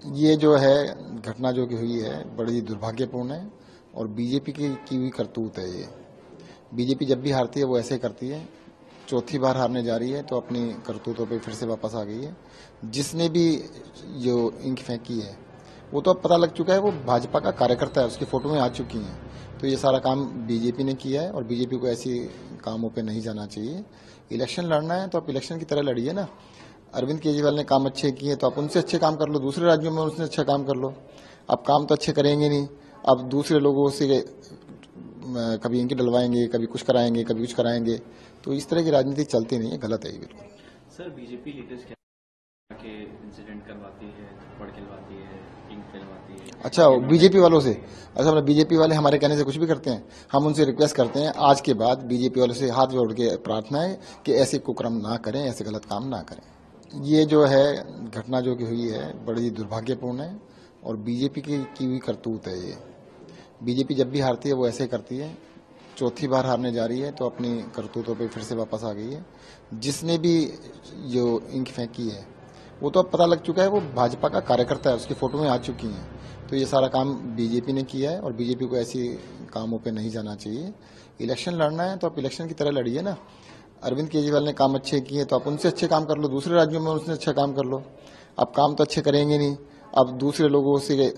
ये जो है घटना जो कि हुई है बड़ी दुर्भाग्यपूर्ण है और बीजेपी की हुई करतूत है। ये बीजेपी जब भी हारती है वो ऐसे करती है। चौथी बार हारने जा रही है तो अपनी करतूतों पे फिर से वापस आ गई है। जिसने भी जो इंक फेंकी है वो तो अब पता लग चुका है, वो भाजपा का कार्यकर्ता है, उसकी फोटो में आ चुकी हैं। तो ये सारा काम बीजेपी ने किया है और बीजेपी को ऐसी कामों पे नहीं जाना चाहिए। इलेक्शन लड़ना है तो आप इलेक्शन की तरह लड़िए ना। अरविंद केजरीवाल ने काम अच्छे किए तो आप उनसे अच्छे काम कर लो, दूसरे राज्यों में उनसे अच्छा काम कर लो। आप काम तो अच्छे करेंगे नहीं, अब दूसरे लोगों से कभी इनकी डलवाएंगे, कभी कुछ कराएंगे, कभी कुछ कराएंगे। तो इस तरह की राजनीति चलती नहीं है, गलत है ये बिल्कुल। सर, बीजेपी लीडर्स क्या के इंसिडेंट करवाती है, थप्पड़ खिलवाती है, इंक खिलवाती है। अच्छा, बीजेपी वालों से? अच्छा, बीजेपी वाले हमारे कहने से कुछ भी करते हैं? हम उनसे रिक्वेस्ट करते हैं आज के बाद बीजेपी वालों से हाथ जोड़ के प्रार्थना है कि ऐसे कुकर्म ना करें, ऐसे गलत काम ना करें। ये जो है घटना जो कि हुई है बड़ी दुर्भाग्यपूर्ण है और बीजेपी की हुई करतूत है। ये बीजेपी जब भी हारती है वो ऐसे करती है। चौथी बार हारने जा रही है तो अपनी करतूतों पे फिर से वापस आ गई है। जिसने भी जो इंक फेंकी है वो तो अब पता लग चुका है, वो भाजपा का कार्यकर्ता है, उसकी फोटो में आ चुकी हैं। तो ये सारा काम बीजेपी ने किया है और बीजेपी को ऐसी कामों पे नहीं जाना चाहिए। इलेक्शन लड़ना है तो आप इलेक्शन की तरह लड़िए ना। अरविंद केजरीवाल ने काम अच्छे किए तो आप उनसे अच्छे काम कर लो, दूसरे राज्यों में उनसे अच्छा काम कर लो। आप काम तो अच्छे करेंगे नहीं, अब दूसरे लोगों से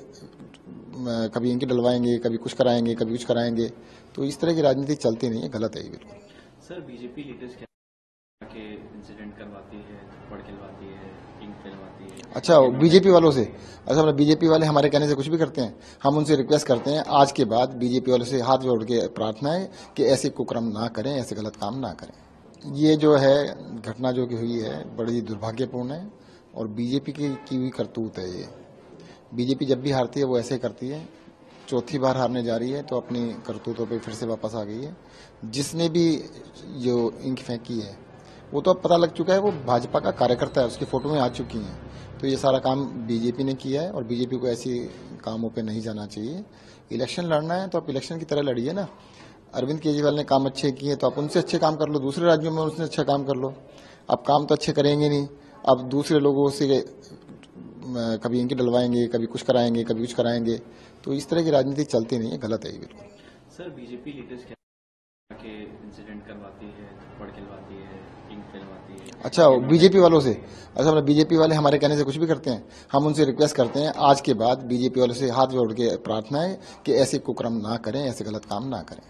कभी इनकी डलवाएंगे, कभी कुछ कराएंगे, कभी कुछ कराएंगे। तो इस तरह की राजनीति चलती नहीं है, गलत है ये बिल्कुल। सर, बीजेपी लीडर्स क्या के इंसिडेंट करवाती है, थप्पड़ खिलवाती है, इंक खिलवाती है। अच्छा, बीजेपी वालों से? अच्छा, बीजेपी वाले हमारे कहने से कुछ भी करते हैं? हम उनसे रिक्वेस्ट करते हैं आज के बाद बीजेपी वालों से हाथ जोड़ के प्रार्थना है कि ऐसे कुकर्म ना करें, ऐसे गलत काम ना करें। ये जो है घटना जो कि हुई है बड़ी दुर्भाग्यपूर्ण है और बीजेपी की हुई करतूत है। ये बीजेपी जब भी हारती है वो ऐसे करती है। चौथी बार हारने जा रही है तो अपनी करतूतों पे फिर से वापस आ गई है। जिसने भी जो इंक फेंकी है वो तो अब पता लग चुका है, वो भाजपा का कार्यकर्ता है, उसकी फोटो में आ चुकी हैं। तो ये सारा काम बीजेपी ने किया है और बीजेपी को ऐसी कामों पे नहीं जाना चाहिए। इलेक्शन लड़ना है तो आप इलेक्शन की तरह लड़िए ना। अरविंद केजरीवाल ने काम अच्छे किए तो आप उनसे अच्छे काम कर लो, दूसरे राज्यों में उनसे अच्छा काम कर लो। आप काम तो अच्छे करेंगे नहीं, अब दूसरे लोगों से कभी इनकी डलवाएंगे, कभी कुछ कराएंगे, कभी कुछ कराएंगे। तो इस तरह की राजनीति चलती नहीं है, गलत है ये बिल्कुल। सर, बीजेपी लीडर्स क्या के इंसिडेंट करवाती है, थप्पड़ खिलवाती है, इंक खिलवाती है। अच्छा, बीजेपी वालों से? अच्छा, बीजेपी वाले हमारे कहने से कुछ भी करते हैं? हम उनसे रिक्वेस्ट करते हैं आज के बाद बीजेपी वालों से हाथ जोड़ के प्रार्थना है कि ऐसे कुकर्म ना करें, ऐसे गलत काम ना करें।